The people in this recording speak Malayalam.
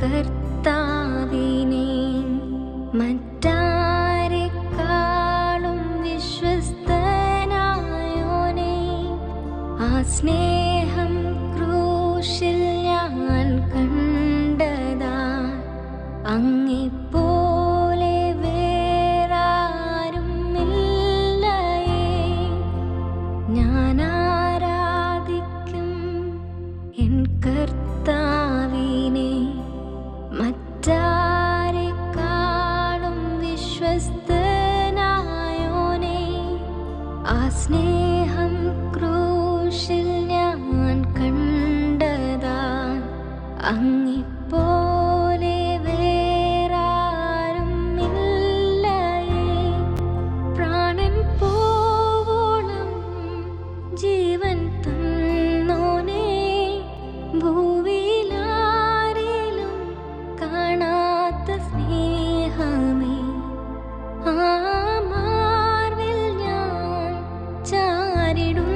കർത്താവിനെ മറ്റാരെക്കാളും വിശ്വസ്തനായോനെ, ആ സ്നേഹം ക്രൂശിൽ ഞാൻ കണ്ടതാ. അങ്ങെപ്പോലെ വേറാരും ഇല്ലയേ. ഞാൻ ആരാധിക്കും എൻ കർത്താവിനെ മറ്റാരെക്കാളും വിശ്വസ്തനായോനെ, ആ സ്നേഹം ക്രൂശിൽ ഞാൻ കണ്ടതാ. അങ്ങെപ്പോലെ വേറാരും ഇല്ലയേ. പ്രാണൻ പോവോളം ജീവൻ തന്നോനെ, ഭൂവിലാരിലും കാണാത്ത സ്നേഹമേ. ആ മാർവിൽ ഞാൻ ചാരിടും